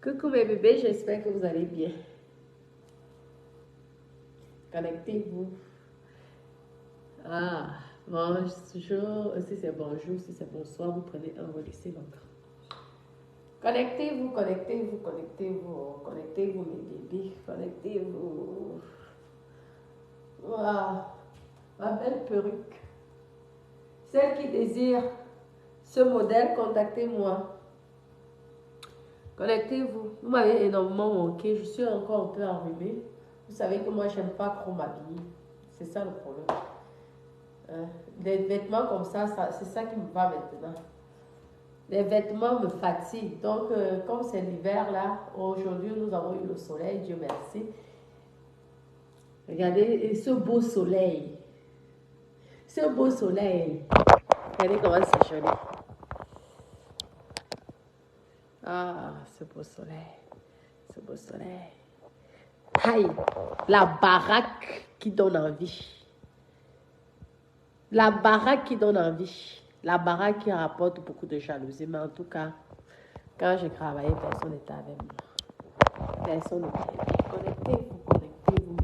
Coucou mes bébés, j'espère que vous allez bien. Connectez-vous. Ah, bonjour. Si c'est bonjour, si c'est bonsoir, vous prenez un, vous laissez l'autre. Connectez-vous, connectez-vous, connectez-vous. Connectez-vous mes bébés, connectez-vous. Waouh, ma belle perruque. Celle qui désire ce modèle, contactez-moi. Connectez-vous. Vous m'avez énormément manqué. Je suis encore un peu enrhumée. Vous savez que moi, j'aime pas trop m'habiller. C'est ça le problème. Des vêtements comme ça c'est ça qui me va maintenant. Les vêtements me fatiguent. Donc, comme c'est l'hiver là, aujourd'hui, nous avons eu le soleil, Dieu merci. Regardez ce beau soleil. Ce beau soleil. Regardez comment c'est joli. Ah, ce beau soleil. Ce beau soleil. Aïe, la baraque qui donne envie. La baraque qui donne envie. La baraque qui rapporte beaucoup de jalousie. Mais en tout cas, quand j'ai travaillé, personne n'était avec moi. Personne n'était. Connectez-vous, connectez-vous.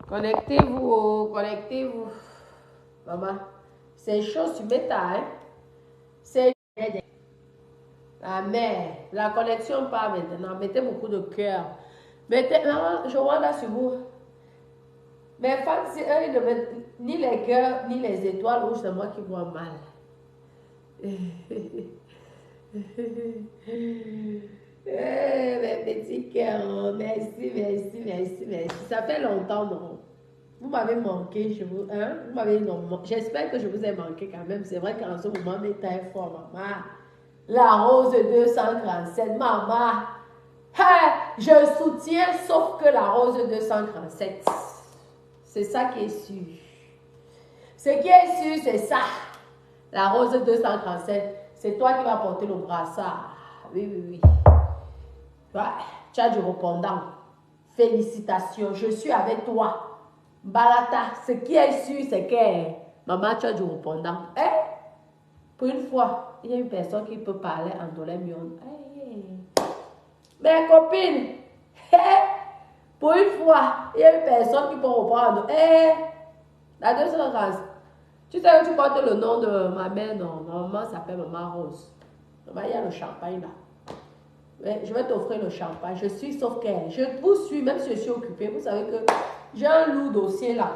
Connectez-vous, connectez-vous. Maman, c'est chaud sur Meta, hein? C'est la mère. La connexion part maintenant. Mettez beaucoup de cœur. Mettez, maman, je vois là sur vous. Mes fans, eux, ils ne mettent ni les cœurs, ni les étoiles rouges, c'est moi qui vois mal. Mes petits cœurs, merci, merci, merci, merci. Ça fait longtemps, non? Vous m'avez manqué, vous m'avez j'espère que je vous ai manqué quand même. C'est vrai qu'en ce moment, mes tailles fort, maman. La rose 237, maman. Hey, je soutiens, sauf que la rose 237. C'est ça qui est sûr. Ce qui est sûr, c'est ça. La rose 237, c'est toi qui vas porter le brassard. Oui, oui, oui. Ouais, tu as du répondant. Félicitations, je suis avec toi. Balata, ce qui est sûr, c'est que maman, tu as du répondant. Pour une fois, il y a une personne qui peut parler en dolémion. Mes copines, pour une fois, il y a une personne qui peut reprendre. La deuxième race. Tu sais que tu portes le nom de ma mère, non? Ma maman s'appelle Maman Rose. Maman, il y a le champagne là. Mais je vais t'offrir le champagne. Je suis sauf qu'elle. Je vous suis, même si je suis occupée. Vous savez que j'ai un lourd dossier là.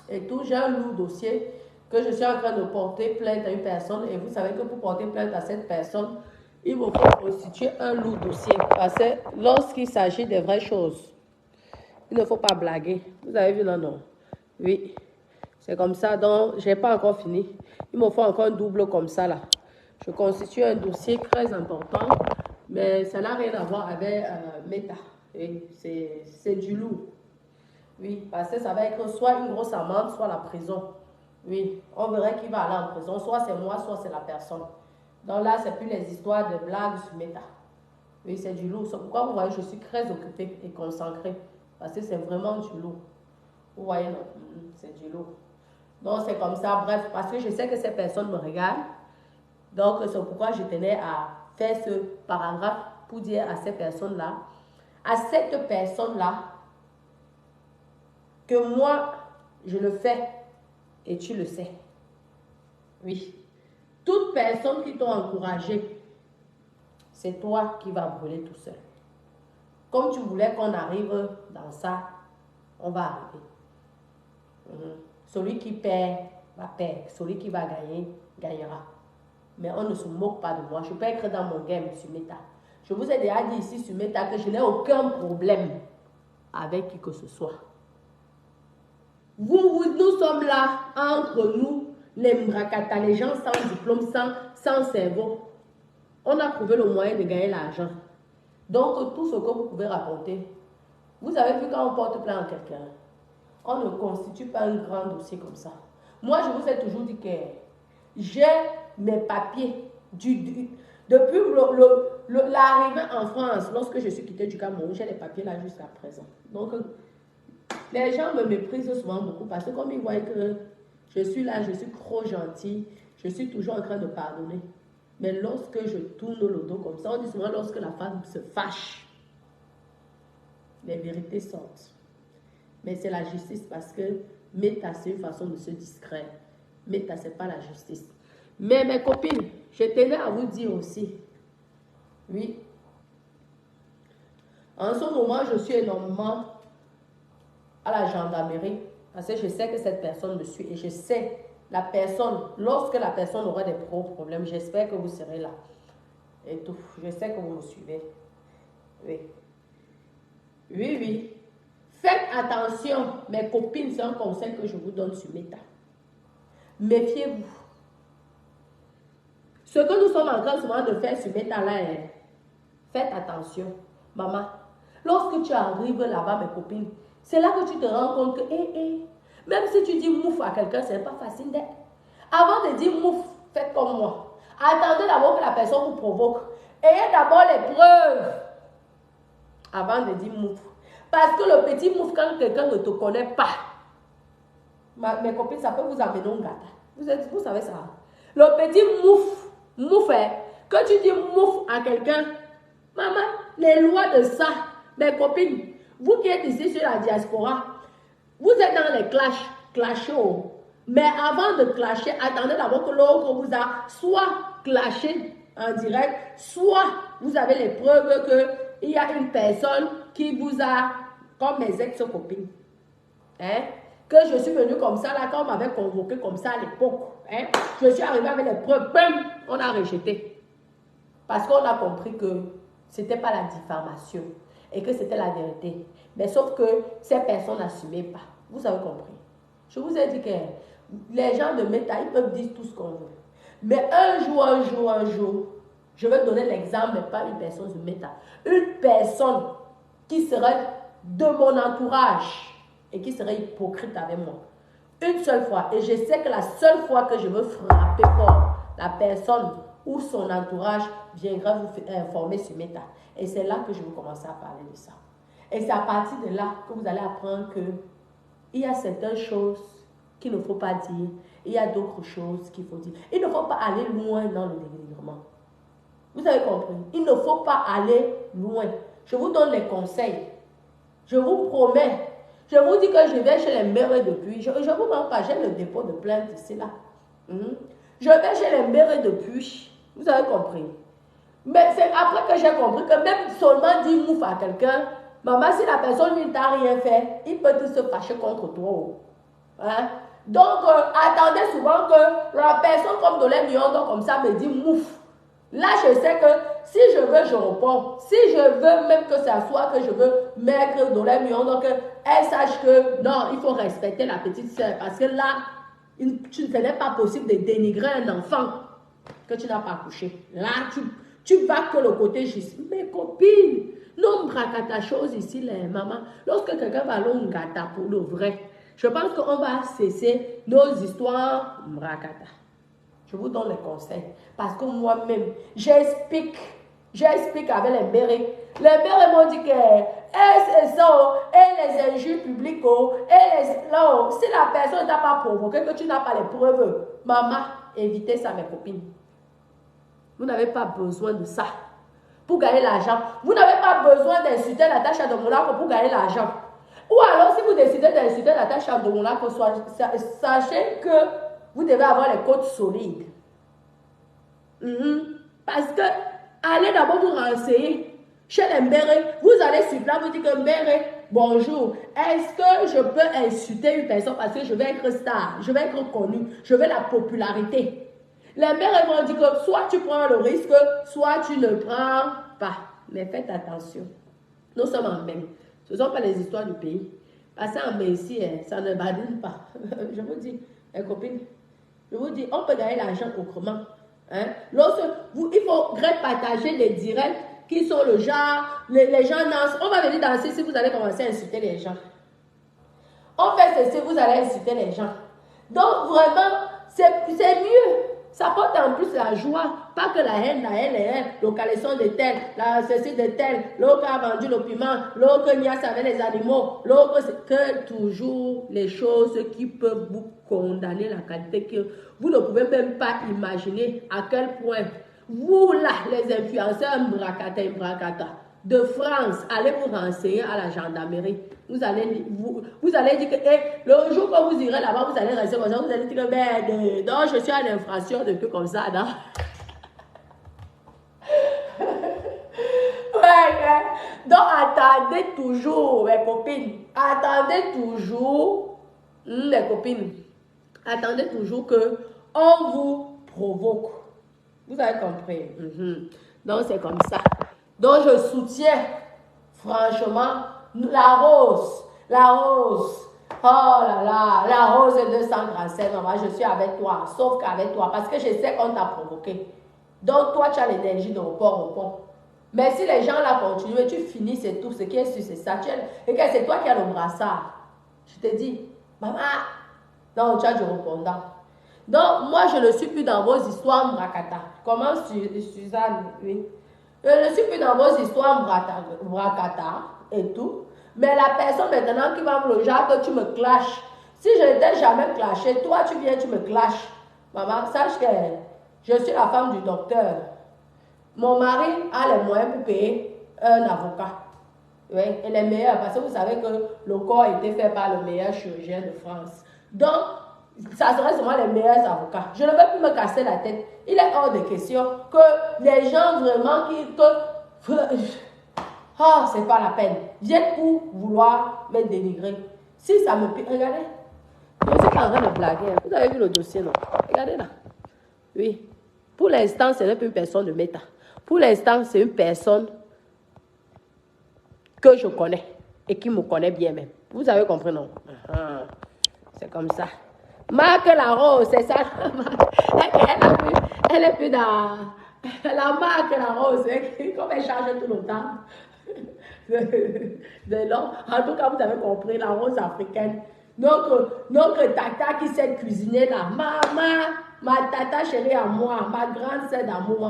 Et tout, j'ai un lourd dossier que je suis en train de porter plainte à une personne. Et vous savez que pour porter plainte à cette personne, il me faut constituer un lourd dossier. Parce que lorsqu'il s'agit des vraies choses, il ne faut pas blaguer. Vous avez vu, non, non? Oui. C'est comme ça, donc je n'ai pas encore fini. Il me faut encore un double comme ça là. Je constitue un dossier très important, mais ça n'a rien à voir avec Meta. C'est du lourd. Oui, parce que ça va être soit une grosse amende, soit la prison. Oui, on verrait qui va aller en prison. Soit c'est moi, soit c'est la personne. Donc là, c'est plus les histoires de blagues sur Meta. Oui, c'est du lourd. C'est pourquoi vous voyez, je suis très occupée et concentrée. Parce que c'est vraiment du lourd. Vous voyez, non, c'est du lourd. Donc c'est comme ça, bref, parce que je sais que ces personnes me regardent. Donc c'est pourquoi je tenais à faire ce paragraphe pour dire à ces personnes-là, que moi, je le fais et tu le sais. Oui. Toute personne qui t'a encouragé, c'est toi qui vas brûler tout seul. Comme tu voulais qu'on arrive dans ça, on va arriver. Celui qui perd va perdre. Celui qui va gagner, gagnera. Mais on ne se moque pas de moi. Je peux être dans mon game sur Meta. Je vous ai déjà dit ici sur Meta que je n'ai aucun problème avec qui que ce soit. Nous sommes là, entre nous, les mrakata, les gens sans diplôme, sans cerveau. On a trouvé le moyen de gagner l'argent. Donc, tout ce que vous pouvez raconter, vous avez vu quand on porte plainte à quelqu'un, on ne constitue pas un grand dossier comme ça. Moi, je vous ai toujours dit que j'ai mes papiers depuis l'arrivée en France, lorsque je suis quittée du Cameroun, j'ai les papiers là jusqu'à présent. Donc, les gens me méprisent souvent beaucoup parce que comme ils voient que je suis là, je suis trop gentille, je suis toujours en train de pardonner. Mais lorsque je tourne le dos comme ça, on dit souvent lorsque la femme se fâche, les vérités sortent. Mais c'est la justice parce que Meta, c'est une façon de se distraire. Meta, ce n'est pas la justice. Mais mes copines, je tenais à vous dire aussi, oui, en ce moment, je suis énormément à la gendarmerie parce que je sais que cette personne me suit et je sais la personne, lorsque la personne aura des gros problèmes, j'espère que vous serez là. Et tout, je sais que vous me suivez. Oui. Oui, oui. Faites attention, mes copines, c'est un conseil que je vous donne sur Meta. Méfiez-vous. Ce que nous sommes en train souvent de faire sur Meta là, faites attention. Maman, lorsque tu arrives là-bas, mes copines, c'est là que tu te rends compte que, même si tu dis mouf à quelqu'un, ce n'est pas facile d'être. Avant de dire mouf, faites comme moi. Attendez d'abord que la personne vous provoque. Ayez d'abord les preuves avant de dire mouf. Parce que le petit mouf, quand quelqu'un ne te connaît pas, mes copines, ça peut vous amener au gâteau. Vous savez ça. Le petit mouf, que tu dis mouf à quelqu'un, maman, les lois de ça, mes copines, vous qui êtes ici sur la diaspora, vous êtes dans les clashez. Mais avant de clasher, attendez d'abord que l'autre vous a soit clashé en direct, soit vous avez les preuves qu'il y a une personne qui vous a, comme mes ex-copines, que je suis venue comme ça, là, quand on m'avait convoqué comme ça à l'époque, je suis arrivée avec les preuves, bam, on a rejeté. Parce qu'on a compris que ce n'était pas la diffamation et que c'était la vérité. Mais sauf que ces personnes n'assumaient pas. Vous avez compris. Je vous ai dit que les gens de Meta, ils peuvent dire tout ce qu'on veut. Mais un jour, je vais donner l'exemple, mais pas une personne de Meta. Une personne qui serait de mon entourage et qui serait hypocrite avec moi. Une seule fois. Et je sais que la seule fois que je veux frapper fort, la personne ou son entourage viendra vous informer sur Meta. Et c'est là que je vais commencer à parler de ça. Et c'est à partir de là que vous allez apprendre qu'il y a certaines choses qu'il ne faut pas dire. Il y a d'autres choses qu'il faut dire. Il ne faut pas aller loin dans le dénigrement. Vous avez compris? Il ne faut pas aller loin. Je vous donne les conseils. Je vous promets. Je vous dis que je vais chez les mairies depuis. Je ne vous mens pas, j'ai le dépôt de plainte ici là. Je vais chez les mairies depuis. Vous avez compris? Mais c'est après que j'ai compris que même seulement dire mouf à quelqu'un, maman, si la personne ne t'a rien fait, il peut se fâcher contre toi. Donc, attendez souvent que la personne comme Dolé Miondo comme ça me dit mouf. Là, je sais que si je veux, je réponds. Si je veux même que ça soit que je veux mettre Dolé Miondo, qu'elle sache que non, il faut respecter la petite soeur. Parce que là, ce n'est pas possible de dénigrer un enfant que tu n'as pas couché. Là, tu vas que le côté juste. Mes copines, non, bracata chose ici, les mamans. Lorsque quelqu'un va l'on gâta pour le vrai, je pense qu'on va cesser nos histoires bracata. Je vous donne les conseils. Parce que moi-même, j'explique avec les mairies. Les mairies m'ont dit que c'est ça, et les injures publiques, si la personne ne t'a pas provoqué, que tu n'as pas les preuves, maman, évitez ça, mes copines. Vous n'avez pas besoin de ça pour gagner l'argent. Vous n'avez pas besoin d'insulter Natacha de Monaco pour gagner l'argent. Ou alors, si vous décidez d'insulter Natacha de Monaco, sachez que vous devez avoir les côtes solides. Parce que, allez d'abord vous renseigner chez les mères. Vous allez sur place, vous dites que mère, bonjour. Est-ce que je peux insulter une personne parce que je vais être star, je vais être connu, je veux la popularité? Les mères vont dire que soit tu prends le risque, soit tu ne prends pas. Mais faites attention. Nous sommes en Maine. Ce ne sont pas les histoires du pays. Passer en Maine ici, ça ne badine pas. Je vous dis, mes copines, je vous dis, on peut gagner l'argent autrement. Il faut partager les directs qui sont le genre, les gens dansent. On va venir danser si vous allez commencer à insulter les gens. On fait ceci, vous allez insulter les gens. Donc vraiment, c'est mieux. Ça porte en plus la joie, pas que la haine, localisation de tel, la ceci de tel, l'autre a vendu le piment, l'autre niasse avec les animaux, l'autre c'est que toujours les choses qui peuvent vous condamner la qualité que vous ne pouvez même pas imaginer à quel point Vous là, les influenceurs Mbrakata de France, allez vous renseigner à la gendarmerie. Vous allez dire que le jour que vous irez là-bas, vous allez rester comme ça, vous allez dire que non, je suis en infraction, de tout comme ça, non? Ouais. Donc attendez toujours, mes copines. Attendez toujours, les copines. Attendez toujours que on vous provoque. Vous avez compris? Donc c'est comme ça. Donc je soutiens franchement la rose. La rose. Oh là là, la rose est 237. Maman, je suis avec toi. Sauf qu'avec toi. Parce que je sais qu'on t'a provoqué. Donc toi, tu as l'énergie de report au pont. Mais si les gens là continuent et tu finis, c'est tout. Ce qui est sûr, c'est ça. Et que c'est toi qui as le brassard. Je te dis, maman, non, tu as du répondant. Donc, moi, je ne suis plus dans vos histoires Mbrakata. Comment, Suzanne? Oui. Je ne suis plus dans vos histoires Mbrakata et tout. Mais la personne maintenant qui va me le genre que tu me clashes. Si je ne t'ai jamais clashé, toi, tu viens, tu me clashes. Maman, sache que je suis la femme du docteur. Mon mari a les moyens pour payer un avocat. Oui, et les meilleurs, parce que vous savez que le corps a été fait par le meilleur chirurgien de France. Donc, ça serait seulement les meilleurs avocats. Je ne vais plus me casser la tête. Il est hors de question que les gens vraiment c'est pas la peine. Viennent pour vouloir me dénigrer. Si ça me pique, regardez. Je suis pas en train de blaguer. Vous avez vu le dossier, non? Regardez là. Oui. Pour l'instant, ce n'est plus une personne de méta. Pour l'instant, c'est une personne que je connais et qui me connaît bien même. Vous avez compris, non? C'est comme ça. Marc Larose, c'est ça. Elle est plus dans la marque Larose, comme elle change tout le temps. En tout cas, vous avez compris, la rose africaine. Notre tata qui sait cuisiner là. Maman, ma tata chérie à moi, ma grande sœur d'amour.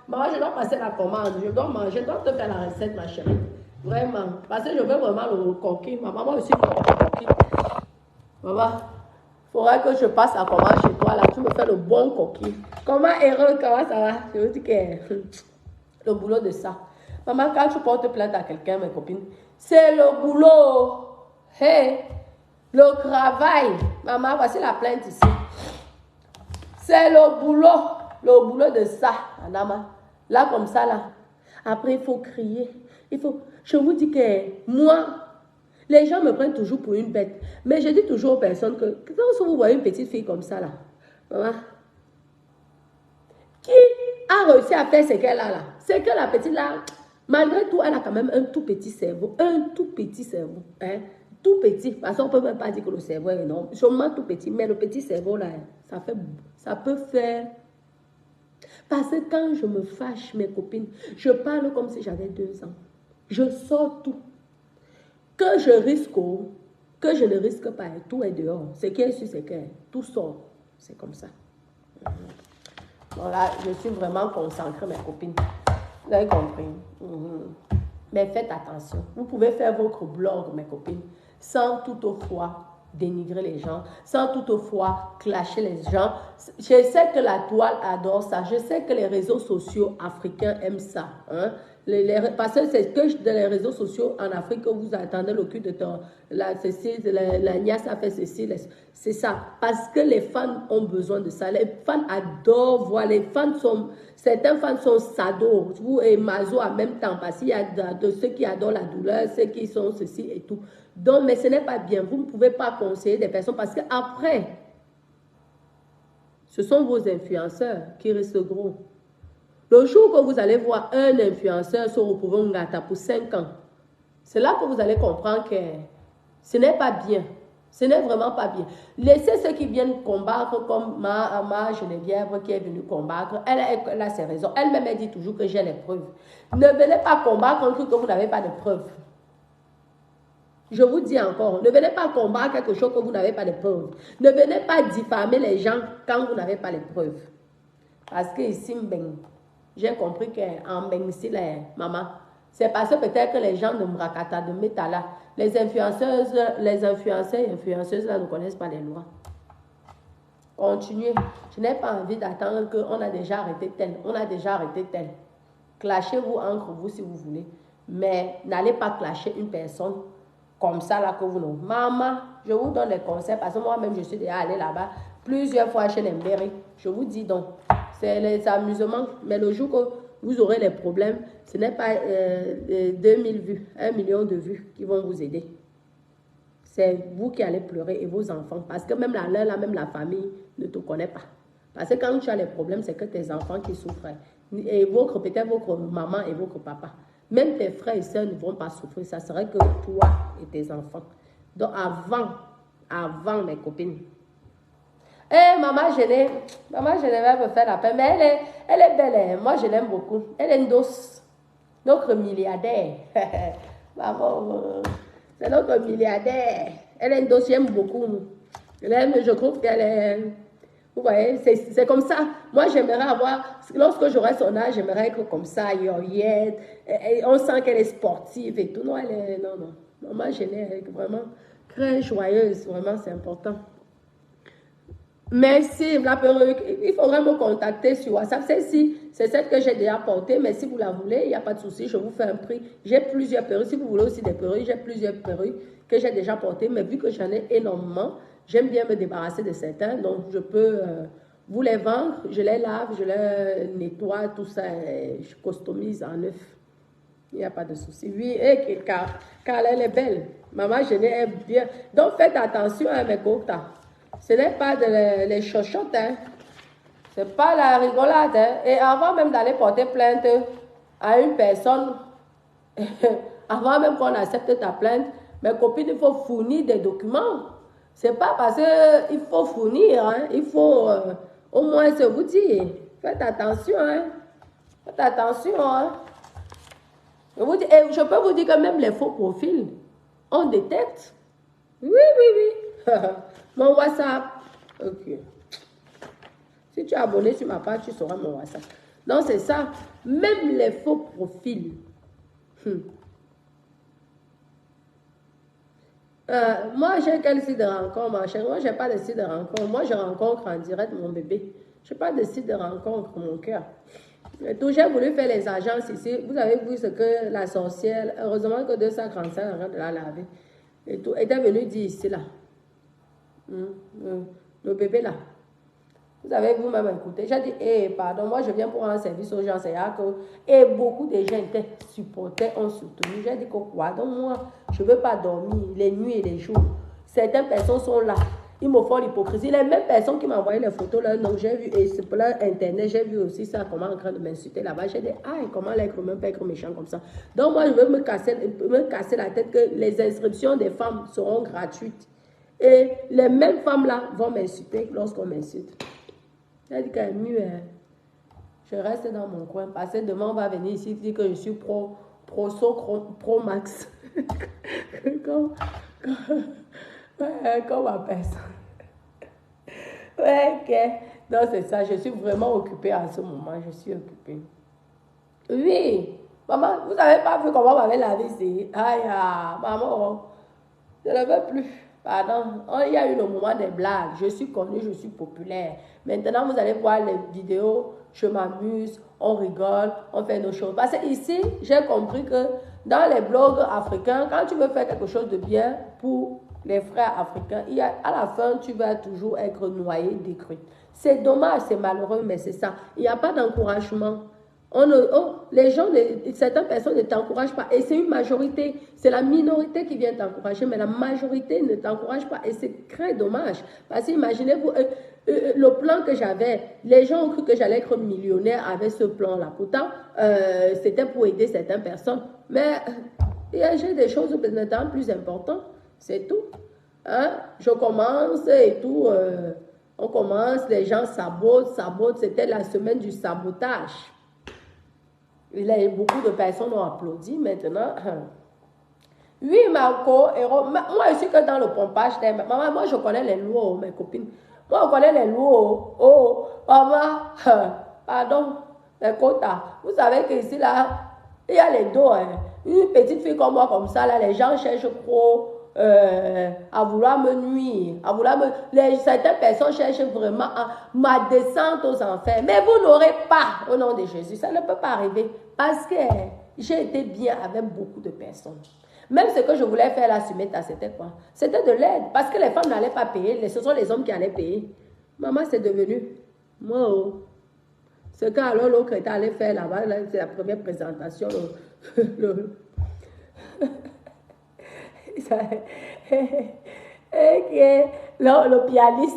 Maman, je dois passer la commande. Je dois manger, je dois te faire la recette, ma chérie. Vraiment. Parce que je veux vraiment le coquille. Ma maman aussi coquille. Maman, il faudra que je passe la commande chez toi là. Tu me fais le bon coquille. Comment Erol, comment ça va? Je veux dire que le boulot de ça. Maman, quand tu portes plainte à quelqu'un, mes copines, c'est le boulot. Hey, le travail. Maman, voici la plainte ici. C'est le boulot de ça, madame. Là, comme ça, là. Après, il faut crier. Je vous dis que moi, les gens me prennent toujours pour une bête. Mais je dis toujours aux personnes que quand vous voyez une petite fille comme ça, là, maman, qui a réussi à faire ce qu'elle a là? C'est que la petite là, malgré tout, elle a quand même un tout petit cerveau. Un tout petit cerveau. Hein? Tout petit. Parce qu'on ne peut même pas dire que le cerveau est énorme. Sûrement tout petit. Mais le petit cerveau là, ça peut faire. Parce que quand je me fâche, mes copines, je parle comme si j'avais 2 ans. Je sors tout. Que je risque, que je ne risque pas, tout est dehors. Ce qui est sûr, c'est que tout sort. C'est comme ça. Voilà, je suis vraiment concentrée, mes copines. Vous avez compris. Mais faites attention. Vous pouvez faire votre blog, mes copines, sans toutefois dénigrer les gens, sans toutefois clasher les gens. Je sais que la toile adore ça. Je sais que les réseaux sociaux africains aiment ça. Hein? Parce que c'est que dans les réseaux sociaux en Afrique que vous attendez le cul de la nièce a fait ceci. C'est ça. Parce que les fans ont besoin de ça. Les fans adorent voir. Certains fans sont sados. Vous et Mazo en même temps. Parce qu'il y a de ceux qui adorent la douleur, ceux qui sont ceci et tout. Donc, mais ce n'est pas bien. Vous ne pouvez pas conseiller des personnes parce qu'après, ce sont vos influenceurs qui restent gros. Le jour que vous allez voir un influenceur se retrouver en gâteau pour 5 ans, c'est là que vous allez comprendre que ce n'est pas bien. Ce n'est vraiment pas bien. Laissez ceux qui viennent combattre comme ma Geneviève qui est venue combattre. Elle a ses raisons. Elle-même elle dit toujours que j'ai les preuves. Ne venez pas combattre un truc que vous n'avez pas de preuves. Je vous dis encore, ne venez pas combattre quelque chose que vous n'avez pas de preuves. Ne venez pas diffamer les gens quand vous n'avez pas de preuves. Parce que ici, j'ai compris qu'en ici, maman, c'est parce que peut-être que les gens de Mbrakata, de Metala, les influenceurs et influenceuses là, ne connaissent pas les lois. Continuez. Je n'ai pas envie d'attendre qu'on a déjà arrêté tel. On a déjà arrêté tel. Clashez-vous entre vous si vous voulez. Mais n'allez pas clasher une personne comme ça là que vous n'avez. Maman, je vous donne les conseils parce que moi-même je suis déjà allée là-bas plusieurs fois chez Lemberry. Je vous dis donc, c'est les amusements. Mais le jour que vous aurez les problèmes, ce n'est pas 2000 vues, 1 million de vues qui vont vous aider. C'est vous qui allez pleurer et vos enfants. Parce que même même la famille ne te connaît pas. Parce que quand tu as les problèmes, c'est que tes enfants qui souffrent. Et peut-être votre maman et votre papa. Même tes frères et sœurs ne vont pas souffrir. Ça serait que toi et tes enfants. Donc avant mes copines. Eh, maman, je vais me faire la peine. Mais elle est belle. Hein. Moi, je l'aime beaucoup. Elle est une douce. Notre milliardaire. Maman, c'est notre milliardaire. Elle est une douce, j'aime beaucoup. Je trouve qu'elle est... Vous voyez, c'est comme ça. Moi, j'aimerais avoir... Lorsque j'aurai son âge, j'aimerais être comme ça, yoyette. On sent qu'elle est sportive et tout. Non, elle est... Non, non. Maman, je l'ai vraiment très joyeuse. Vraiment, c'est important. Merci, la perruque. Il faudrait me contacter sur WhatsApp. Celle-ci, c'est celle que j'ai déjà portée, mais si vous la voulez, il n'y a pas de souci, je vous fais un prix. J'ai plusieurs perruques. Si vous voulez aussi des perruques, j'ai plusieurs perruques que j'ai déjà portées, mais vu que j'en ai énormément, j'aime bien me débarrasser de certains, donc je peux vous les vendre. Je les lave, je les nettoie, tout ça, je customise en neuf. Il n'y a pas de souci. Oui, car elle est belle. Maman, je l'ai bien. Donc, faites attention à mes coquetas. Ce n'est pas les chochottes, hein. Ce n'est pas la rigolade. Hein. Et avant même d'aller porter plainte à une personne, avant même qu'on accepte ta plainte, mes copines, il faut fournir des documents. Ce n'est pas parce qu'il faut fournir, hein. Il faut au moins se vous dire. Faites attention, hein. Faites attention, hein. Je peux vous dire que même les faux profils, on détecte. Oui, oui, oui. Mon WhatsApp. Ok. Si tu es abonné sur ma page, tu sauras mon WhatsApp. Donc, c'est ça. Même les faux profils. Moi, j'ai quel site de rencontre, ma chérie? Moi, je n'ai pas de site de rencontre. Moi, je rencontre en direct mon bébé. Je n'ai pas de site de rencontre, mon cœur. J'ai voulu faire les agences ici. Vous avez vu ce que la sorcière, heureusement que 235 en train de la laver, et tout, était venue dire ici, là. Le bébé, là. Vous avez vous-même écouté. J'ai dit, pardon, moi, je viens pour rendre service aux gens. Et beaucoup de gens étaient supportés, ont soutenu. J'ai dit, quoi? Donc, moi, je ne veux pas dormir les nuits et les jours. Certaines personnes sont là. Ils me font l'hypocrisie. Les mêmes personnes qui m'ont envoyé les photos là, donc j'ai vu, et c'est pour Internet, j'ai vu aussi ça, comment en train de m'insulter là-bas. J'ai dit, comment l'être humain peut être méchant comme ça. Donc moi, je veux me casser la tête que les inscriptions des femmes seront gratuites. Et les mêmes femmes là vont m'insulter lorsqu'on m'insulte. J'ai dit qu'elle est mieux, hein. Je reste dans mon coin, parce que demain on va venir ici dire que je suis pro max. Comme ma personne. Ouais, ok. Donc, c'est ça. Je suis vraiment occupée en ce moment. Je suis occupée. Oui. Maman, vous n'avez pas vu comment on m'avait lavé ici? Aïe, maman, je ne veux plus. Pardon. Il y a eu le moment des blagues. Je suis connue, je suis populaire. Maintenant, vous allez voir les vidéos. Je m'amuse, on rigole, on fait nos choses. Parce que ici, j'ai compris que dans les blogs africains, quand tu veux faire quelque chose de bien pour les frères africains, à la fin, tu vas toujours être noyé, détruit. C'est dommage, c'est malheureux, mais c'est ça. Il n'y a pas d'encouragement. Les gens, certaines personnes ne t'encouragent pas. Et c'est une majorité. C'est la minorité qui vient t'encourager, mais la majorité ne t'encourage pas. Et c'est très dommage. Parce que imaginez-vous, le plan que j'avais, les gens ont cru que j'allais être millionnaire avec ce plan-là. Pourtant, c'était pour aider certaines personnes. Mais j'ai des choses maintenant plus importantes. C'est tout. Hein? Je commence et tout. On commence, les gens sabotent. C'était la semaine du sabotage. Beaucoup de personnes ont applaudi maintenant. Oui, Marco, moi je suis que dans le pompage. Maman, moi je connais les lois, mes copines. Moi je connais les lois. Oh, maman, pardon, les quotas. Vous savez qu'ici, là, il y a les dos. Hein. Une petite fille comme moi, comme ça, là, les gens cherchent trop à vouloir me nuire, à vouloir me... certaines personnes cherchent vraiment ma descente aux enfers. Mais vous n'aurez pas, au nom de Jésus, ça ne peut pas arriver. Parce que j'ai été bien avec beaucoup de personnes. Même ce que je voulais faire là, Sumeta, c'était quoi? C'était de l'aide. Parce que les femmes n'allaient pas payer, ce sont les hommes qui allaient payer. Maman, c'est devenu... Moi, ce qu'alors l'autre était allé faire là-bas, là, c'est la première présentation. Le pianiste.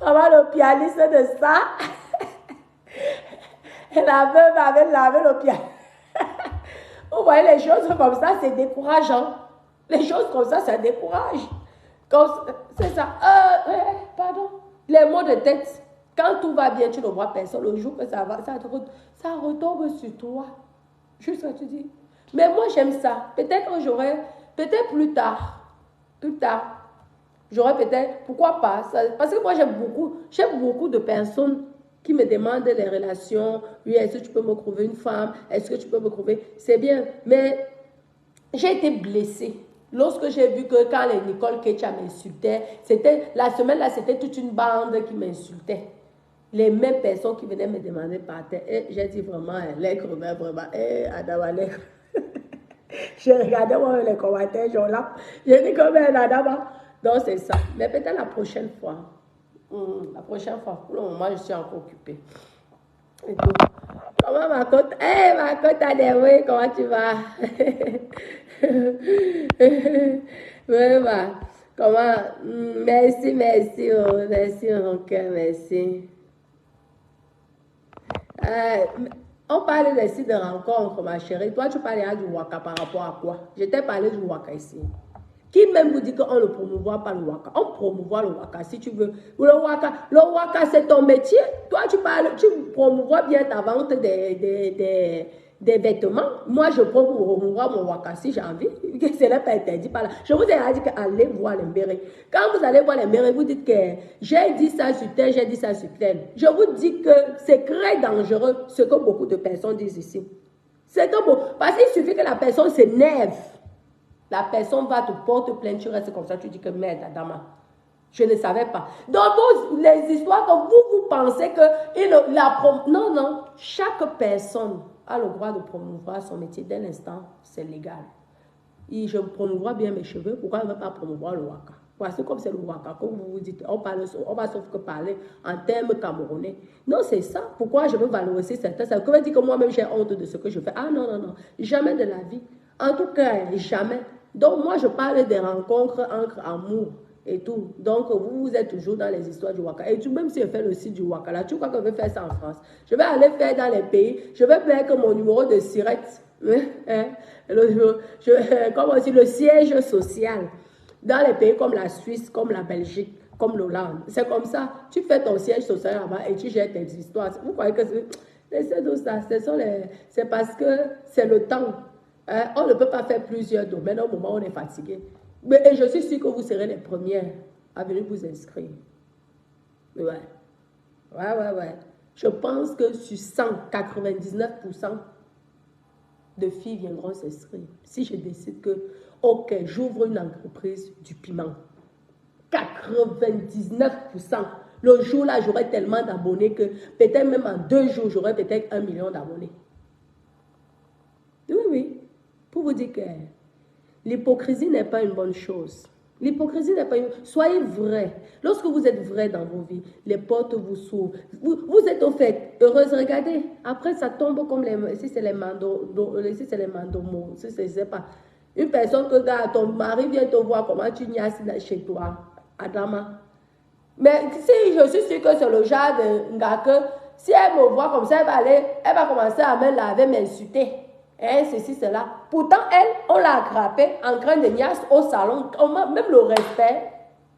Maman, le pianiste de ça. La veuve avait lavé le piano. Vous voyez, les choses comme ça, c'est décourageant. Les choses comme ça décourage. C'est ça. Pardon. Les mots de tête. Quand tout va bien, tu ne vois personne. Le jour que ça va, ça retombe sur toi. Juste ce que tu dis. Mais moi, j'aime ça. Peut-être que j'aurais, peut-être plus tard, j'aurais peut-être, pourquoi pas, parce que moi, j'aime beaucoup de personnes qui me demandent des relations. Oui, est-ce que tu peux me trouver une femme? Est-ce que tu peux me trouver? C'est bien, mais j'ai été blessée. Lorsque j'ai vu que quand les Nicole Ketcha m'insultaient, la semaine là, c'était toute une bande qui m'insultait. Les mêmes personnes qui venaient me demander par terre. Et j'ai dit vraiment, l'aigle, vraiment, Adama, l'aigle. J'ai regardé moi, les commentaires, j'ai dit comme Adama. Donc c'est ça. Mais peut-être la prochaine fois. La prochaine fois. Pour le moment, je suis encore occupée. Et tout. Comment ma côte? Ma côte Adéwé, comment tu vas? Vraiment. Comment? Merci, oh, merci, mon cœur, merci. On parle des sites de rencontre, ma chérie. Toi, tu parlais du Waka par rapport à quoi? Je t'ai parlé du Waka ici. Qui même vous dit qu'on ne promouvoit pas le Waka? On promouvoit le Waka si tu veux. Le Waka c'est ton métier. Toi, tu promouvois bien ta vente des vêtements. Moi, je promouvois mon Waka si j'ai envie. Ce n'est pas interdit par là. Je vous ai dit qu'allez voir les mairies. Quand vous allez voir les mairies, vous dites que j'ai dit ça sur tel, j'ai dit ça sur tel. Je vous dis que c'est très dangereux ce que beaucoup de personnes disent ici. C'est que bon, parce qu'il suffit que la personne s'énerve. La personne va te porter plainte, tu restes comme ça, tu dis que merde, Adama, je ne savais pas. Donc, les histoires que vous pensez que... Non, chaque personne a le droit de promouvoir son métier dès l'instant, c'est légal. Et je promouvois bien mes cheveux, pourquoi je ne veux pas promouvoir le Waka? Parce que comme c'est le Waka, comme vous vous dites, on va sauf que parler en termes camerounais. Non, c'est ça. Pourquoi je veux valoriser certains? Ça veut dire que moi-même j'ai honte de ce que je fais. Ah non, jamais de la vie. En tout cas, jamais. Donc, moi, je parle des rencontres entre amour et tout. Donc, vous êtes toujours dans les histoires du Waka. Et même si je fais le site du Waka, là, tu crois que je vais faire ça en France? Je vais aller faire dans les pays. Je vais faire que mon numéro de sirette, comme aussi le siège social, dans les pays comme la Suisse, comme la Belgique, comme l'Hollande. C'est comme ça. Tu fais ton siège social là-bas et tu gères tes histoires. Vous croyez que c'est tout ça? C'est parce que c'est le temps. On ne peut pas faire plusieurs domaines au moment où on est fatigué. Et je suis sûre que vous serez les premières à venir vous inscrire. Ouais. Je pense que sur 199% de filles viendront s'inscrire. Si je décide que, ok, j'ouvre une entreprise du piment. 99%. Le jour-là, j'aurai tellement d'abonnés que peut-être même en 2 jours, j'aurai peut-être 1 million d'abonnés. Oui. Pour vous dire que l'hypocrisie n'est pas une bonne chose. L'hypocrisie n'est pas une... Soyez vrai. Lorsque vous êtes vrai dans vos vies, les portes vous s'ouvrent. Vous êtes au fait heureuse. Regardez, après ça tombe comme si c'est les mandomos, si c'est, je sais pas. Une personne que ton mari vient te voir comment tu niasses chez toi, Adama. Mais si je suis sûre que c'est le genre de gars que si elle me voit comme ça, elle va commencer à me laver, m'insulter. Ceci, cela. Pourtant, elle, on l'a attrapée en train de niasse au salon. Même le respect,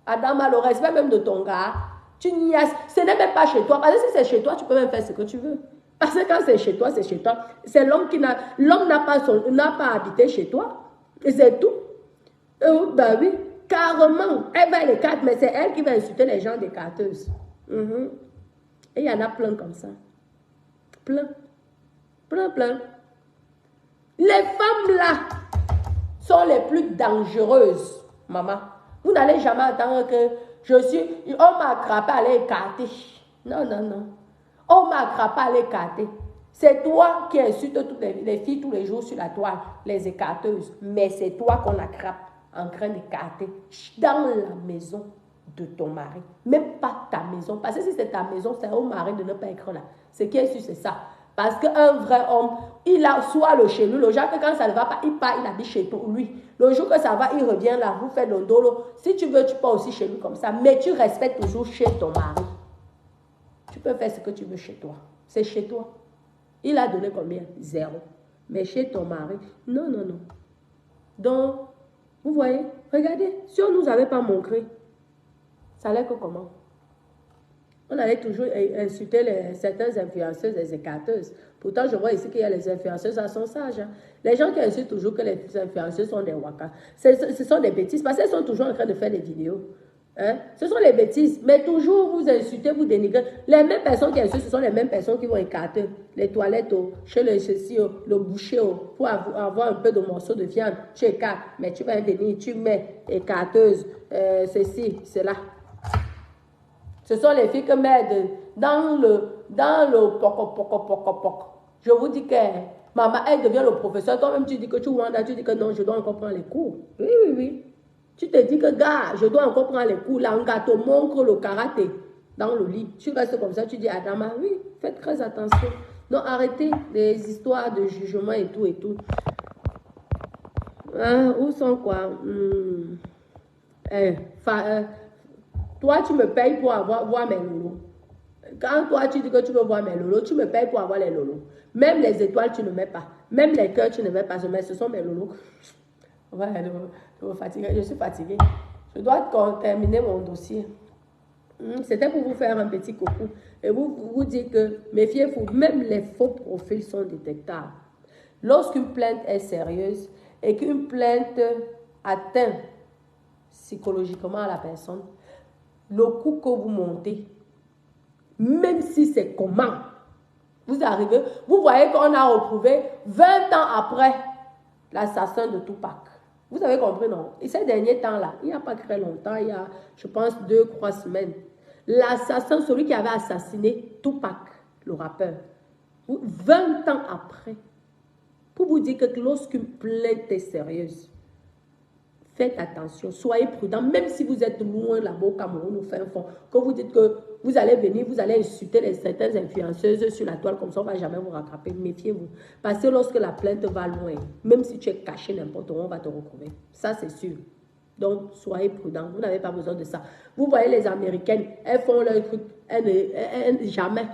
Adama, le respect même de ton gars, tu niasses. Ce n'est même pas chez toi. Parce que si c'est chez toi, tu peux même faire ce que tu veux. Parce que quand c'est chez toi, c'est chez toi. C'est l'homme qui n'a pas habité chez toi. Et c'est tout. Ben oui, carrément. Elle va les cartes, mais c'est elle qui va insulter les gens des carteuses. Et il y en a plein comme ça. Plein. Les femmes là sont les plus dangereuses. maman. Vous n'allez jamais entendre que on m'a attrapé à l'écarter. Non, non, non. On m'a attrapé à l'écarter. C'est toi qui insultes toutes les filles tous les jours sur la toile, les écarteuses. Mais c'est toi qu'on attrape en train d'écarter dans la maison de ton mari. Même pas ta maison. Parce que si c'est ta maison, c'est au mari de ne pas être là. Ce qui est sûr, c'est ça. Parce qu'un vrai homme, il a soit le chez lui, le genre que quand ça ne va pas, il part, il habite chez lui. Le jour que ça va, il revient là, vous faites le dolo. Si tu veux, tu pars aussi chez lui comme ça. Mais tu respectes toujours chez ton mari. Tu peux faire ce que tu veux chez toi. C'est chez toi. Il a donné combien? 0. Mais chez ton mari, non, non, non. Donc, vous voyez, regardez, si on ne nous avait pas montré, ça allait que comment? On allait toujours insulter certaines influenceuses, les écarteuses. Pourtant, je vois ici qu'il y a les influenceuses à son sage. Hein. Les gens qui insultent toujours que les influenceuses sont des wakas, ce sont des bêtises parce qu'elles sont toujours en train de faire des vidéos. Hein? Ce sont les bêtises, mais toujours vous insultez, vous dénigrez. Les mêmes personnes qui insultent, ce sont les mêmes personnes qui vont écarter les toilettes chez le ceci, le boucher pour avoir un peu de morceaux de viande. Tu écartes, mais tu vas venir, tu mets écarteuse, ceci, cela. Ce sont les filles que mettent dans le poc. Je vous dis que maman, elle devient le professeur. Toi-même, tu dis que tu wanda, tu dis que non, je dois encore prendre les cours. Oui, oui, oui. Tu te dis que, gars, je dois encore prendre les cours. Là, te montre le karaté dans le lit. Tu restes comme ça, tu dis, Adama, oui, faites très attention. Non, arrêtez les histoires de jugement et tout et tout. Hein, où sont quoi? Toi, tu me payes pour voir mes lolos. Quand toi, tu dis que tu veux voir mes lolos, tu me payes pour avoir les lolos. Même les étoiles, tu ne mets pas. Même les cœurs, tu ne mets pas. Ce sont mes lolos. Ouais, je suis fatiguée. Je dois terminer mon dossier. C'était pour vous faire un petit coucou. Et vous dire que, méfiez-vous, même les faux profils sont détectables. Lorsqu'une plainte est sérieuse et qu'une plainte atteint psychologiquement la personne, le coup que vous montez, même si c'est comment, vous arrivez, vous voyez qu'on a retrouvé 20 ans après l'assassin de Tupac. Vous avez compris, non? Et ces derniers temps-là, il n'y a pas très longtemps, il y a, je pense, 2-3 semaines, l'assassin, celui qui avait assassiné Tupac, le rappeur, 20 ans après, pour vous dire que lorsqu'une plainte est sérieuse, faites attention, soyez prudents, même si vous êtes loin là-bas au Cameroun ou fin fond, que vous dites que vous allez venir, vous allez insulter certaines influenceuses sur la toile, comme ça on ne va jamais vous rattraper, méfiez-vous. Parce que lorsque la plainte va loin, même si tu es caché n'importe où, on va te retrouver. Ça c'est sûr. Donc soyez prudents, vous n'avez pas besoin de ça. Vous voyez les Américaines, elles font leur truc, jamais.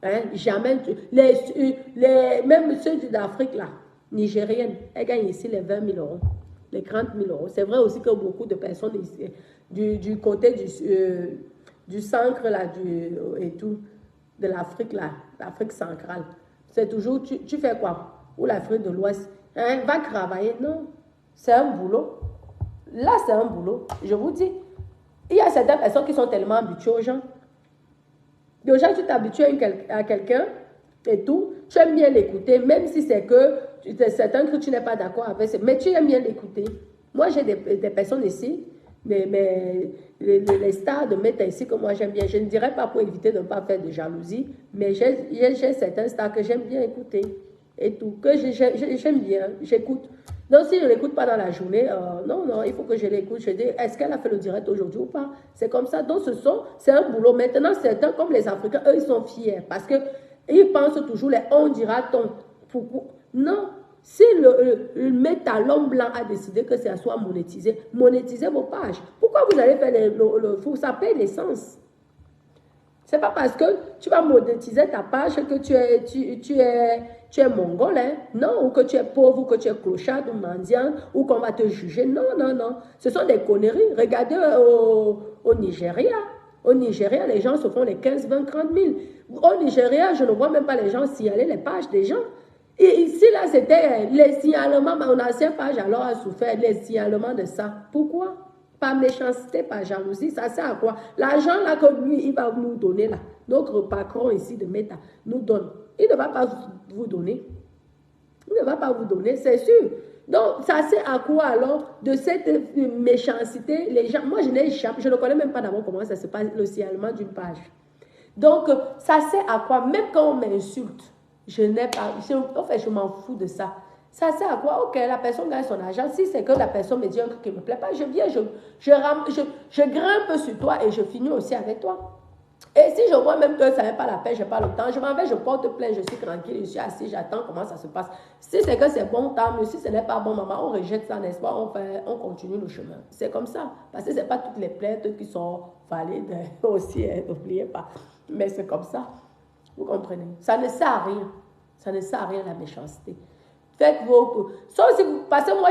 Hein, jamais. Même ceux d'Afrique là, nigériennes, elles gagnent ici les 20 000 euros. Les 30 000 euros. C'est vrai aussi que beaucoup de personnes ici, du côté du centre là, et tout, de l'Afrique là, l'Afrique centrale, c'est toujours, tu fais quoi? Ou l'Afrique de l'Ouest, hein, va travailler. Non, c'est un boulot. Là, c'est un boulot. Je vous dis, il y a certaines personnes qui sont tellement habituées aux gens. Déjà, tu t'habitues à quelqu'un et tout, tu aimes bien l'écouter, même si c'est que certains que tu n'es pas d'accord avec, mais tu aimes bien l'écouter. Moi, j'ai des personnes ici, les stars de mettre ici que moi j'aime bien. Je ne dirais pas pour éviter de ne pas faire de jalousie, mais j'ai certains stars que j'aime bien écouter et tout, que j'aime bien, j'écoute. Donc, si je ne l'écoute pas dans la journée, non, il faut que je l'écoute. Je dis, est-ce qu'elle a fait le direct aujourd'hui ou pas? C'est comme ça. Donc, c'est un boulot. Maintenant, certains, comme les Africains, eux, ils sont fiers parce que ils pensent toujours, on dira-t-on. Non, si le métalhomme blanc a décidé que ça soit monétisé, monétisez vos pages. Pourquoi vous allez faire faut ça paye l'essence? C'est pas parce que tu vas monétiser ta page que tu es mongol, hein? Non, ou que tu es pauvre, ou que tu es clochard ou mendiant, ou qu'on va te juger. Non, non, non. Ce sont des conneries. Regardez au Nigeria. Au Nigeria, les gens se font les 15, 20, 30 000. Au Nigeria, je ne vois même pas les gens signaler les pages des gens. Et ici, là, c'était les signalements. Mon ancienne page, alors, a souffert les signalements de ça. Pourquoi? Par méchanceté, par jalousie. Ça sert à quoi? L'argent, là, que lui, il va nous donner, là. Notre patron ici de Meta nous donne. Il ne va pas vous donner. Il ne va pas vous donner, c'est sûr. Donc, ça sert à quoi alors de cette méchanceté? Les gens, moi, je ne connais même pas d'abord comment ça se passe, le signalement d'une page. Donc, ça sert à quoi? Même quand on m'insulte, je n'ai pas, en fait, je m'en fous de ça. Ça sert à quoi? Ok, la personne gagne son argent. Si c'est que la personne me dit un truc qui ne me plaît pas, je viens, je grimpe sur toi et je finis aussi avec toi. Et si je vois même que ça n'est pas la peine, je n'ai pas le temps, je m'en vais, je porte plainte, je suis tranquille, je suis assis, j'attends comment ça se passe. Si c'est que c'est bon, tant mieux. Si ce n'est pas bon, maman, on rejette ça, n'est-ce pas? On continue le chemin. C'est comme ça. Parce que ce n'est pas toutes les plaintes qui sont valides aussi, n'oubliez pas. Mais c'est comme ça. Vous comprenez? Ça ne sert à rien. Ça ne sert à rien la méchanceté. Faites vos... Sauf si vous... Parce que moi,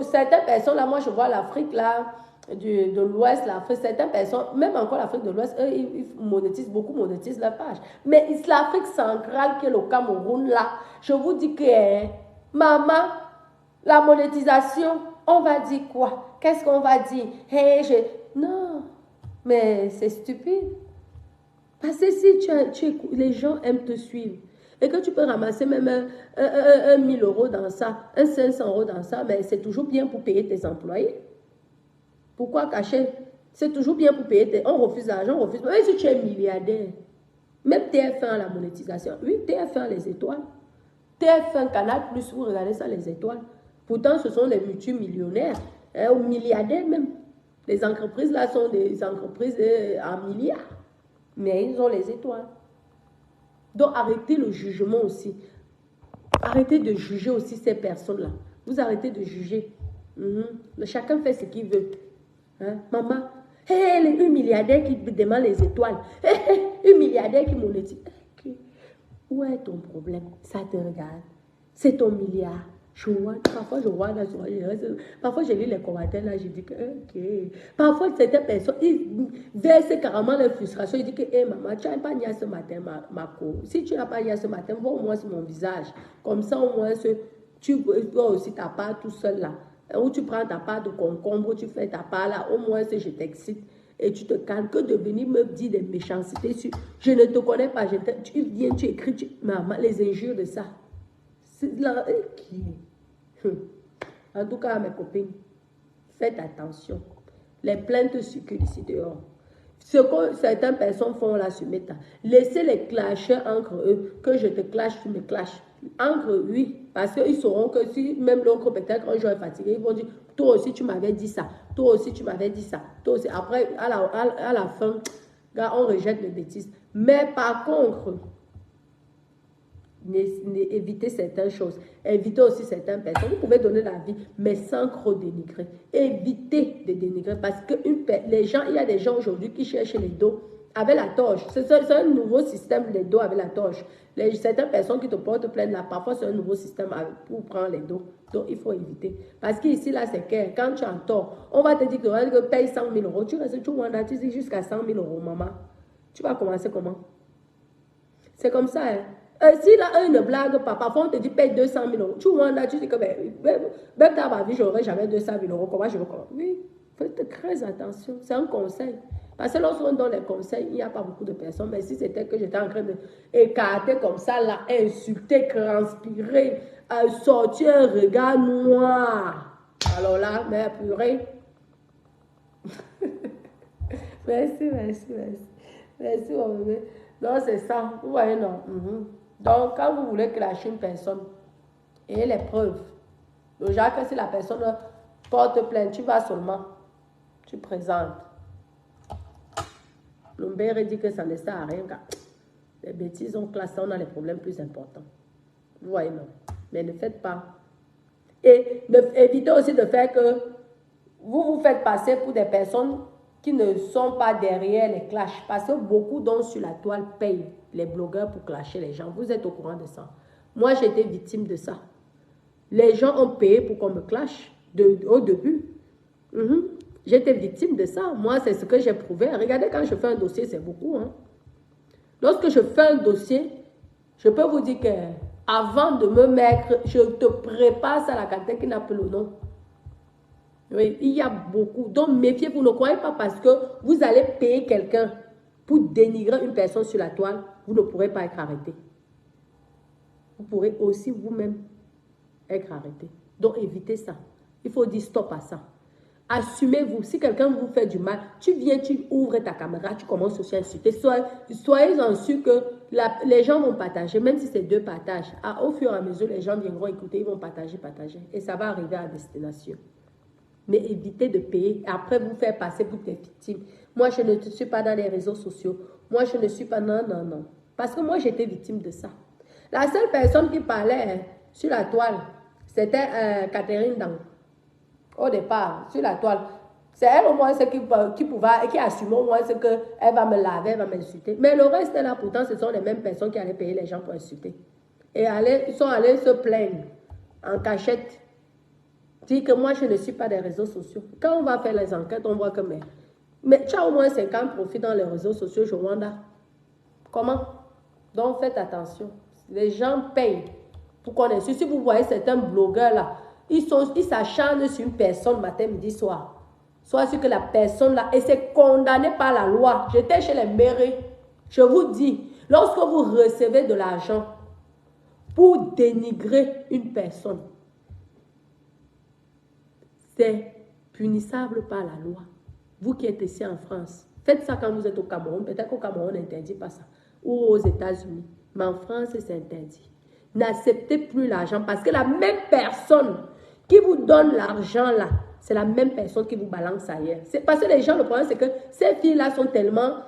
certaines personnes, là, moi, je vois l'Afrique, là, de l'Ouest, l'Afrique, certaines personnes, même encore l'Afrique de l'Ouest, eux, ils monétisent leur page. Mais l'Afrique centrale, qui est le Cameroun, là, je vous dis que, maman, la monétisation, on va dire quoi? Qu'est-ce qu'on va dire? Non, mais c'est stupide. Parce que si les gens aiment te suivre, et que tu peux ramasser même un 1000 euros dans ça, un 500 euros dans ça, mais c'est toujours bien pour payer tes employés. Pourquoi cacher? C'est toujours bien pour payer tes... On refuse l'argent, on refuse... Même si tu es milliardaire, même TF1 la monétisation, oui, TF1 les étoiles. TF1 Canal+, vous regardez ça, les étoiles. Pourtant, ce sont les multimillionnaires, ou milliardaires même. Les entreprises là sont des entreprises en milliards. Mais ils ont les étoiles. Donc, arrêtez le jugement aussi. Arrêtez de juger aussi ces personnes-là. Vous arrêtez de juger. Chacun fait ce qu'il veut. Hein? Maman, un milliardaire qui demande les étoiles. Un milliardaire qui monétise. Où est ton problème? Ça te regarde. C'est ton milliard. Parfois je vois là, parfois je lis les commentaires là, je dis que ok. Parfois certaines personnes, ils versent carrément leur frustration, ils disent que hey, maman, tu n'as pas nié ce matin, ma co. Si tu n'as pas nié ce matin, vois au moins sur mon visage. Comme ça au moins, tu vois aussi ta part tout seul là. Ou tu prends ta part de concombre, tu fais ta part là, au moins je t'excite. Et tu te calmes, que de venir me dire des méchancetés sur, je ne te connais pas, tu viens, tu écris, maman, les injures de ça. C'est là, en tout cas, mes copines, faites attention. Les plaintes circulent ici dehors. Ce que certaines personnes font là sur Meta, laissez les clasher entre eux, que je te clash, tu me clashes. Entre eux, oui, parce qu'ils sauront que si même l'autre peut-être un jour est fatigué, ils vont dire, toi aussi tu m'avais dit ça, toi aussi tu m'avais dit ça, toi aussi. Après, à la fin, on rejette les bêtises. Mais par contre, évitez certaines choses, évitez aussi certaines personnes. Vous pouvez donner la vie, mais sans trop dénigrer. Évitez de dénigrer parce que les gens, il y a des gens aujourd'hui qui cherchent les dos avec la torche. C'est un nouveau système, les dos avec la torche. Certaines personnes qui te portent plainte là, parfois c'est un nouveau système pour prendre les dos. Donc il faut éviter. Parce qu'ici là, c'est que quand tu es en tort, on va te dire que tu payes 100 000 euros. Tu restes tu dis jusqu'à 100 000 euros, maman. Tu vas commencer comment? C'est comme ça, hein. Si là, un ne blague pas, parfois on te dit paye 200 000 euros. Tu vois, là, tu dis que même dans ma vie, je n'aurais jamais 200 000 euros. Comment je veux comment? Oui, faites très attention. C'est un conseil. Parce que lorsqu'on donne les conseils, il n'y a pas beaucoup de personnes. Mais si c'était que j'étais en train d'écarter comme ça, là, insulter, transpirer, sortir un regard noir. Alors là, mais purée. Merci. Merci, mon bébé. Donc, c'est ça. Vous voyez, non? Donc, quand vous voulez clasher une personne, ayez les preuves. Déjà que si la personne porte plainte, tu vas seulement, tu présentes. L'Ombert dit que ça ne sert à rien car les bêtises ont classé, on a les problèmes plus importants. Vous voyez, non? Mais ne faites pas. Et évitez aussi de faire que vous vous faites passer pour des personnes qui ne sont pas derrière les clashs. Parce que beaucoup donc sur la toile payent les blogueurs pour clasher les gens. Vous êtes au courant de ça. Moi, j'ai été victime de ça. Les gens ont payé pour qu'on me clash au début. J'ai été victime de ça. Moi, c'est ce que j'ai prouvé. Regardez, quand je fais un dossier, c'est beaucoup. Hein. Lorsque je fais un dossier, je peux vous dire que avant de me mettre, je te prépare ça à la qualité qui n'a plus le nom. Oui, il y a beaucoup. Donc, méfiez-vous. Ne croyez pas parce que vous allez payer quelqu'un pour dénigrer une personne sur la toile, vous ne pourrez pas être arrêté. Vous pourrez aussi vous-même être arrêté. Donc, évitez ça. Il faut dire stop à ça. Assumez-vous. Si quelqu'un vous fait du mal, tu viens, tu ouvres ta caméra, tu commences aussi à insulter. Soyez en sûr que les gens vont partager, même si c'est 2 partages. Au fur et à mesure, les gens viendront écouter, ils vont partager. Et ça va arriver à destination. Mais évitez de payer. Après, vous faire passer pour des victimes. Moi, je ne suis pas dans les réseaux sociaux. Moi, je ne suis pas... Non, non, non. Parce que moi, j'étais victime de ça. La seule personne qui parlait sur la toile, c'était Catherine Dang. Au départ, sur la toile. C'est elle au moins qui assume au moins ce qu'elle va me laver, elle va m'insulter. Mais le reste là, pourtant, ce sont les mêmes personnes qui allaient payer les gens pour insulter. Et ils sont allés se plaindre en cachette. Dire que moi, je ne suis pas des réseaux sociaux. Quand on va faire les enquêtes, on voit que mais tu as au moins 50 profits dans les réseaux sociaux, Joanda. Comment? Donc, faites attention. Les gens payent pour qu'on insulte. Si vous voyez certains blogueurs là, ils s'acharnent sur une personne matin, midi, soir. Soit sur que la personne là, et c'est condamné par la loi. J'étais chez les mairies. Je vous dis, lorsque vous recevez de l'argent pour dénigrer une personne, c'est punissable par la loi. Vous qui êtes ici en France, faites ça quand vous êtes au Cameroun. Peut-être qu'au Cameroun, on n'interdit pas ça. Ou aux États-Unis. Mais en France, c'est interdit. N'acceptez plus l'argent parce que la même personne qui vous donne l'argent là, c'est la même personne qui vous balance ailleurs. C'est parce que les gens, le problème, c'est que ces filles-là sont tellement...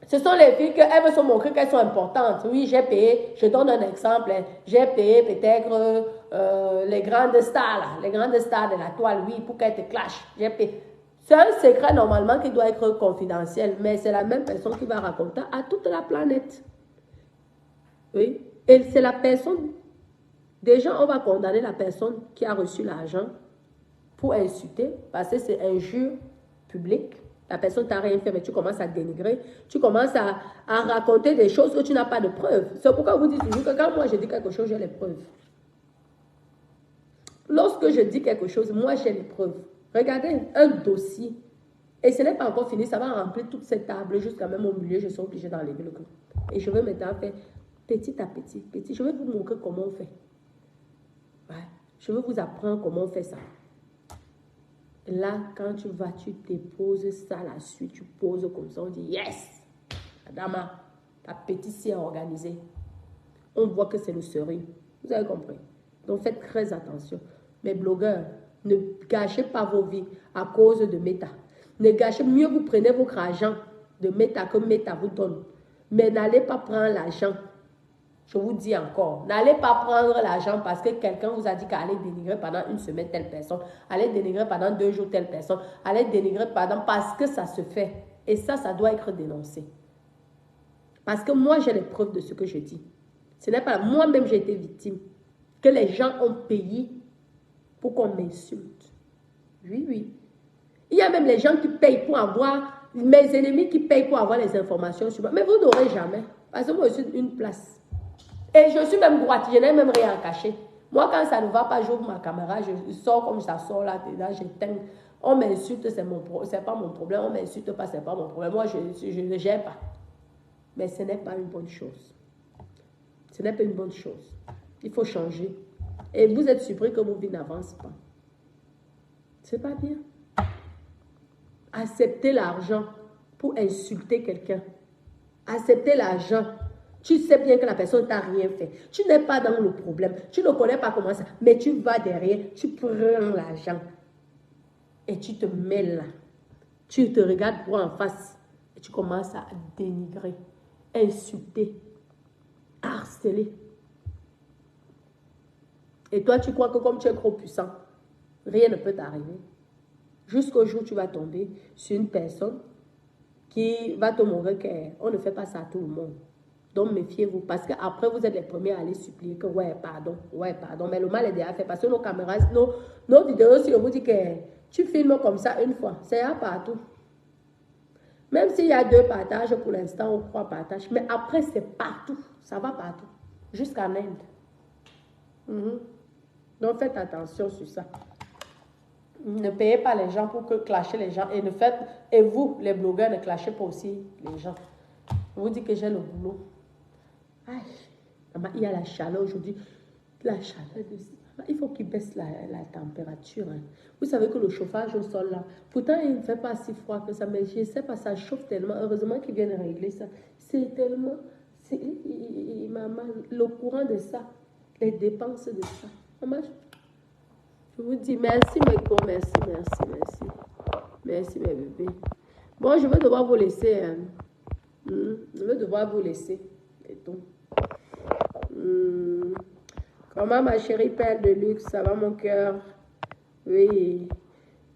Ce sont les filles qu'elles veulent se montrer qu'elles sont importantes. Oui, j'ai payé, je donne un exemple, j'ai payé peut-être les grandes stars, là, les grandes stars de la toile, oui, pour qu'elles te clashent. J'ai payé. C'est un secret normalement qui doit être confidentiel, mais c'est la même personne qui va raconter à toute la planète. Oui, et c'est la personne, déjà on va condamner la personne qui a reçu l'argent pour insulter, parce que c'est injure publique. La personne t'a rien fait, mais tu commences à dénigrer. Tu commences à raconter des choses que tu n'as pas de preuves. C'est pourquoi vous dites toujours que quand moi je dis quelque chose, j'ai les preuves. Lorsque je dis quelque chose, moi j'ai les preuves. Regardez un dossier. Et ce n'est pas encore fini, ça va remplir toute cette table jusqu'à même au milieu, je suis obligée d'enlever le clou. Et je vais maintenant faire petit à petit, je vais vous montrer comment on fait. Ouais. Je vais vous apprendre comment on fait ça. Là, quand tu vas, tu déposes ça là-dessus, tu poses comme ça, on dit yes, Adama, ta petite est organisée. On voit que c'est le sérieux. Vous avez compris? Donc faites très attention. Mes blogueurs, ne gâchez pas vos vies à cause de Meta. Ne gâchez, mieux vous prenez votre argent de Meta que Meta vous donne. Mais n'allez pas prendre l'argent. Je vous dis encore, n'allez pas prendre l'argent parce que quelqu'un vous a dit qu'allez dénigrer pendant une semaine telle personne, allez dénigrer pendant 2 jours telle personne, allez dénigrer parce que ça se fait. Et ça doit être dénoncé. Parce que moi, j'ai les preuves de ce que je dis. Ce n'est pas moi-même, j'ai été victime. Que les gens ont payé pour qu'on m'insulte. Oui, oui. Il y a même les gens qui payent pour avoir, mes ennemis qui payent pour avoir les informations sur moi. Mais vous n'aurez jamais. Parce que moi, je suis une place. Et je suis même droite, je n'ai même rien à cacher. Moi, quand ça ne va pas, j'ouvre ma caméra, je sors comme ça sort là, j'éteins. On m'insulte, c'est pas mon problème. On ne m'insulte pas, c'est pas mon problème. Moi, je ne gère pas. Mais ce n'est pas une bonne chose. Ce n'est pas une bonne chose. Il faut changer. Et vous êtes surpris que vos vies n'avancent pas. C'est pas bien. Accepter l'argent pour insulter quelqu'un. Accepter l'argent. Tu sais bien que la personne t'a rien fait. Tu n'es pas dans le problème. Tu ne connais pas comment ça. Mais tu vas derrière, tu prends l'argent. Et tu te mets là. Tu te regardes droit en face. Et tu commences à dénigrer, insulter, harceler. Et toi, tu crois que comme tu es trop puissant, rien ne peut t'arriver. Jusqu'au jour où tu vas tomber sur une personne qui va te montrer qu'on ne fait pas ça à tout le monde. Donc, méfiez-vous, parce qu'après, vous êtes les premiers à aller supplier que, ouais, pardon, mais le mal est déjà fait, parce que nos caméras, nos vidéos, si on vous dit que tu filmes comme ça une fois, c'est à partout. Même s'il y a 2 partages pour l'instant, ou 3 partages, mais après, c'est partout, ça va partout, jusqu'en Inde. Donc, faites attention sur ça. Ne payez pas les gens pour clasher les gens, et vous, les blogueurs, ne clashez pas aussi les gens. Je vous dis que j'ai le boulot. Aïe, il y a la chaleur aujourd'hui. La chaleur de... Il faut qu'il baisse la température. Hein. Vous savez que le chauffage au sol, là, pourtant, il ne fait pas si froid que ça, mais je ne sais pas, ça chauffe tellement. Heureusement qu'ils viennent régler ça. C'est tellement... Maman, le courant de ça, les dépenses de ça. Maman, je vous dis merci, mes gros, merci, merci, merci. Merci, mes bébés. Bon, je vais devoir vous laisser. Hein. Je vais devoir vous laisser. Et tout. Comment ma chérie perle de luxe, ça va mon cœur? Oui.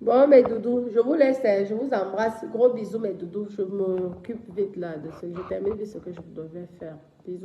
Bon, mes doudous, je vous laisse, je vous embrasse. Gros bisous, mes doudous. Je m'occupe vite là de ce que je termine de ce que je devais faire. Bisous.